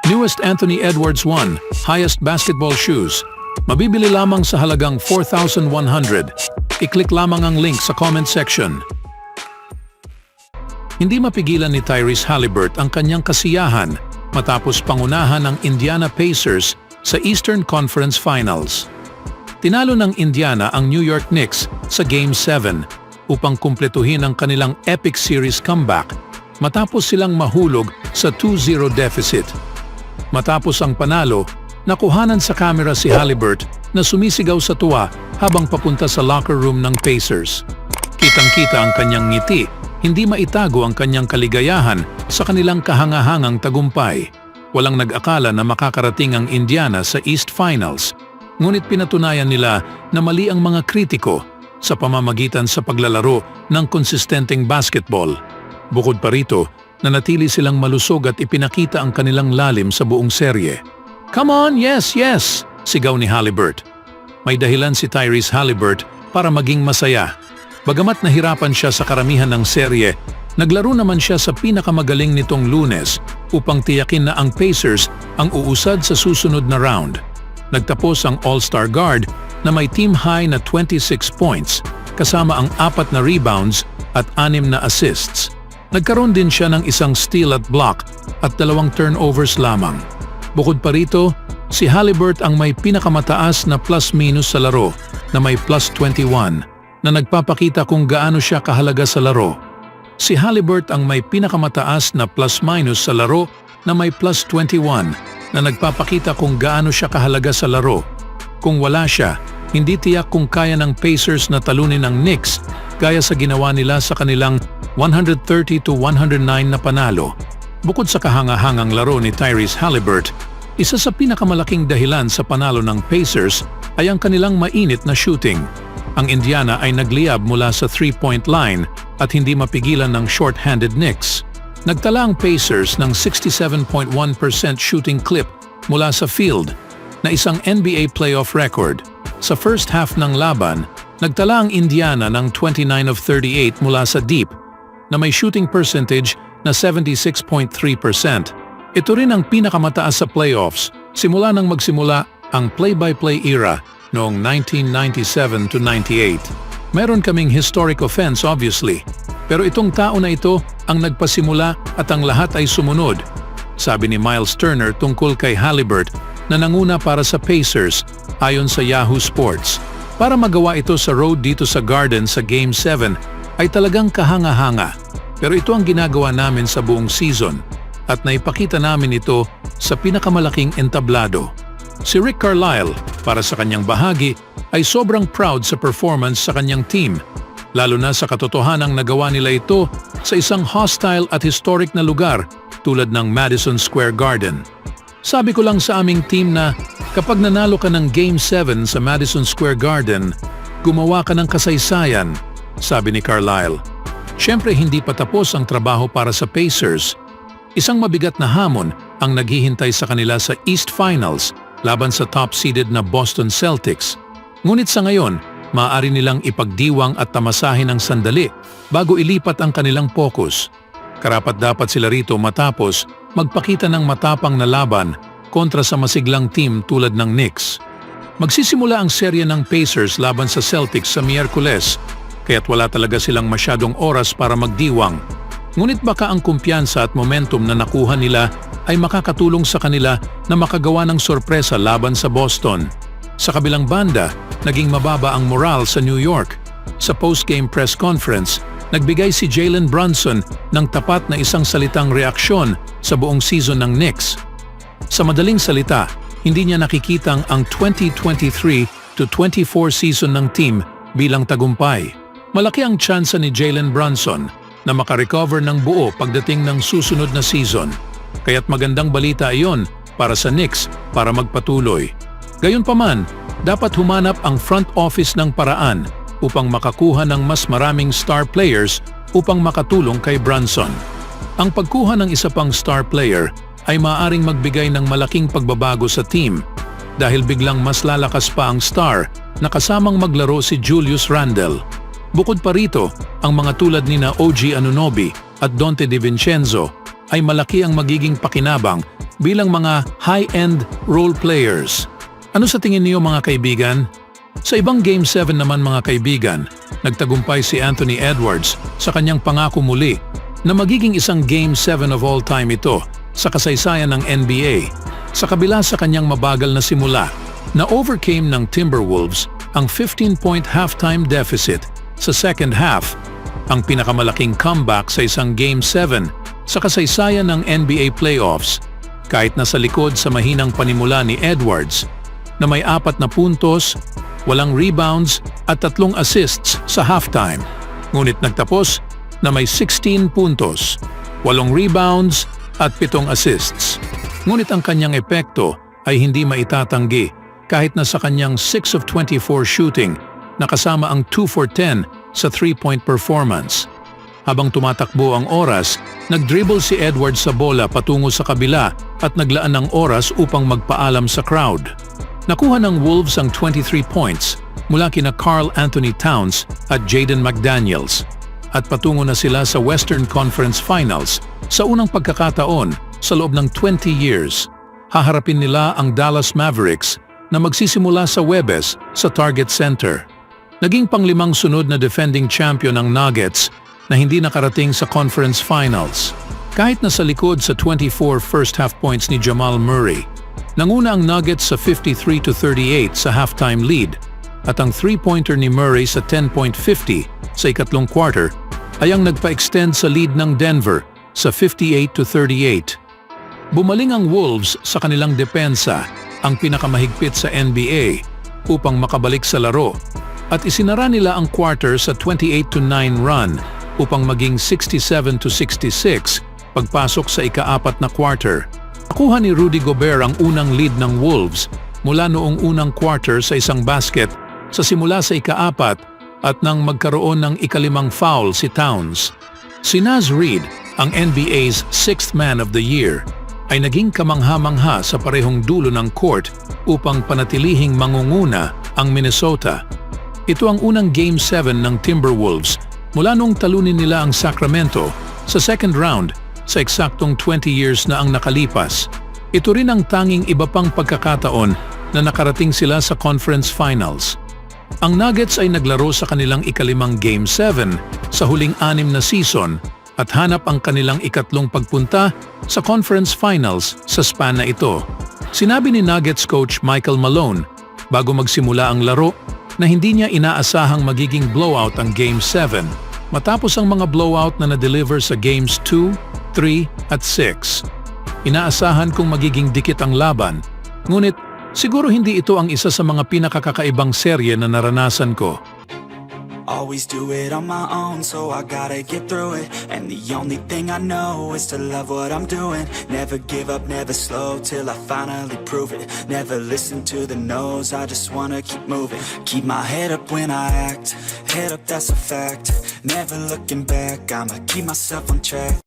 Newest Anthony Edwards 1, highest basketball shoes. Mabibili lamang sa halagang 4,100. I-click lamang ang link sa comment section. Hindi mapigilan ni Tyrese Haliburton ang kanyang kasiyahan matapos pangunahan ng Indiana Pacers sa Eastern Conference Finals. Tinalo ng Indiana ang New York Knicks sa Game 7 upang kumpletuhin ang kanilang epic series comeback matapos silang mahulog sa 2-0 deficit. Matapos ang panalo, nakuhanan sa kamera si Haliburton na sumisigaw sa tuwa habang papunta sa locker room ng Pacers. Kitang-kita ang kanyang ngiti, hindi maitago ang kanyang kaligayahan sa kanilang kahangahangang tagumpay. Walang nag-akala na makakarating ang Indiana sa East Finals, ngunit pinatunayan nila na mali ang mga kritiko sa pamamagitan sa paglalaro ng konsistenteng basketball. Bukod pa rito, nanatili silang malusog at ipinakita ang kanilang lalim sa buong serye. "Come on, yes, yes!" sigaw ni Haliburton. May dahilan si Tyrese Haliburton para maging masaya. Bagamat nahirapan siya sa karamihan ng serye, naglaro naman siya sa pinakamagaling nitong Lunes upang tiyakin na ang Pacers ang uusad sa susunod na round. Nagtapos ang All-Star guard na may team high na 26 points kasama ang 4 na rebounds at 6 na assists. Nagkaroon din siya ng isang steal at block at 2 turnovers lamang. Bukod pa rito, si Haliburton ang may pinakamataas na plus-minus sa laro na may plus 21 na nagpapakita kung gaano siya kahalaga sa laro. Si Haliburton ang may pinakamataas na plus-minus sa laro na may plus 21 na nagpapakita kung gaano siya kahalaga sa laro. Kung wala siya, hindi tiyak kung kaya ng Pacers na talunin ang Knicks gaya sa ginawa nila sa kanilang 130-109 na panalo. Bukod sa kahangahangang laro ni Tyrese Haliburton, isa sa pinakamalaking dahilan sa panalo ng Pacers ay ang kanilang mainit na shooting. Ang Indiana ay nagliyab mula sa 3-point line at hindi mapigilan ng short-handed Knicks. Nagtala ang Pacers ng 67.1% shooting clip mula sa field na isang NBA playoff record. Sa first half ng laban, nagtala ang Indiana ng 29 of 38 mula sa deep na may shooting percentage na 76.3%. Ito rin ang pinakamataas sa playoffs simula nang magsimula ang play-by-play era noong 1997-98. Meron kaming historic offense obviously, pero itong tao na ito ang nagpasimula at ang lahat ay sumunod, sabi ni Miles Turner tungkol kay Haliburton na nanguna para sa Pacers ayon sa Yahoo Sports. Para magawa ito sa road dito sa Garden sa Game 7 ay talagang kahanga-hanga, pero ito ang ginagawa namin sa buong season at naipakita namin ito sa pinakamalaking entablado. Si Rick Carlisle, para sa kanyang bahagi, ay sobrang proud sa performance sa kanyang team, lalo na sa katotohanang nagawa nila ito sa isang hostile at historic na lugar tulad ng Madison Square Garden. Sabi ko lang sa aming team na kapag nanalo ka ng Game 7 sa Madison Square Garden, gumawa ka ng kasaysayan, sabi ni Carlisle. Siyempre hindi pa tapos ang trabaho para sa Pacers. Isang mabigat na hamon ang naghihintay sa kanila sa East Finals laban sa top-seeded na Boston Celtics. Ngunit sa ngayon, maaari nilang ipagdiwang at tamasahin ang sandali bago ilipat ang kanilang focus. Karapat-dapat sila rito matapos magpakita ng matapang na laban kontra sa masiglang team tulad ng Knicks. Magsisimula ang serye ng Pacers laban sa Celtics sa Miyerkules, kaya't wala talaga silang masyadong oras para magdiwang. Ngunit baka ang kumpiyansa at momentum na nakuha nila ay makakatulong sa kanila na makagawa ng sorpresa laban sa Boston. Sa kabilang banda, naging mababa ang moral sa New York. Sa post-game press conference, nagbigay si Jalen Brunson ng tapat na isang salitang reaksyon sa buong season ng Knicks. Sa madaling salita, hindi niya nakikitang ang 2023-24 season ng team bilang tagumpay. Malaki ang tsansa ni Jalen Brunson na makarecover ng buo pagdating ng susunod na season. Kaya't magandang balita iyon para sa Knicks para magpatuloy. Gayunpaman, dapat humanap ang front office ng paraan upang makakuha ng mas maraming star players upang makatulong kay Brunson. Ang pagkuha ng isa pang star player ay maaaring magbigay ng malaking pagbabago sa team dahil biglang mas lalakas pa ang star na kasamang maglaro si Julius Randle. Bukod pa rito, ang mga tulad nina OG Anunoby at Donte DiVincenzo ay malaki ang magiging pakinabang bilang mga high-end role players. Ano sa tingin niyo mga kaibigan? Sa ibang Game 7 naman mga kaibigan, nagtagumpay si Anthony Edwards sa kanyang pangako muli na magiging isang Game 7 of all time ito sa kasaysayan ng NBA. Sa kabila sa kanyang mabagal na simula, na overcame ng Timberwolves ang 15-point halftime deficit sa second half, ang pinakamalaking comeback sa isang Game 7 sa kasaysayan ng NBA playoffs, kahit nasa likod sa mahinang panimula ni Edwards na may 4 na puntos, 8 rebounds at 3 assists sa halftime. Ngunit nagtapos na may 16 puntos, 8 rebounds at 7 assists. Ngunit ang kanyang epekto ay hindi maitatanggi kahit na sa kanyang 6 of 24 shooting na kasama ang 2 for 10 sa 3-point performance. Habang tumatakbo ang oras, nag-dribble si Edwards sa bola patungo sa kabila at naglaan ng oras upang magpaalam sa crowd. Nakuha ng Wolves ang 23 points mula kina Karl Anthony Towns at Jaden McDaniels at patungo na sila sa Western Conference Finals sa unang pagkakataon sa loob ng 20 years. Haharapin nila ang Dallas Mavericks na magsisimula sa Webes sa Target Center. Naging panglimang sunod na defending champion ang Nuggets na hindi nakarating sa Conference Finals. Kahit nasa likod sa 24 first-half points ni Jamal Murray, nanguna ang Nuggets sa 53-38 sa halftime lead at ang 3-pointer ni Murray sa 10.50 sa ikatlong quarter ay ang nagpa-extend sa lead ng Denver sa 58-38. Bumaling ang Wolves sa kanilang depensa, ang pinakamahigpit sa NBA, upang makabalik sa laro at isinara nila ang quarter sa 28-9 run upang maging 67-66 pagpasok sa ika-4 na quarter. Nakuha ni Rudy Gobert ang unang lead ng Wolves mula noong unang quarter sa isang basket sa simula sa ika-4 at nang magkaroon ng ika-5 foul si Towns. Si Naz Reid, ang NBA's 6th Man of the Year, ay naging kamangha-mangha sa parehong dulo ng court upang panatilihing mangunguna ang Minnesota. Ito ang unang Game 7 ng Timberwolves mula noong talunin nila ang Sacramento sa second round sa eksaktong 20 years na ang nakalipas. Ito rin ang tanging iba pang pagkakataon na nakarating sila sa Conference Finals. Ang Nuggets ay naglaro sa kanilang ika-5 Game 7 sa huling 6 na season at hanap ang kanilang ikatlong pagpunta sa Conference Finals sa span na ito. Sinabi ni Nuggets coach Michael Malone bago magsimula ang laro na hindi niya inaasahang magiging blowout ang Game 7 matapos ang mga blowout na na-deliver sa Games 2, 3 at 6. Inaasahan kong magiging dikit ang laban, ngunit siguro hindi ito ang isa sa mga pinakakakaibang serye na naranasan ko. Always do it on my own, so I gotta get through it. And the only thing I know is to love what I'm doing. Never give up, never slow, till I finally prove it. Never listen to the no's, I just wanna keep moving. Keep my head up when I act, head up that's a fact. Never looking back, I'ma keep myself on track.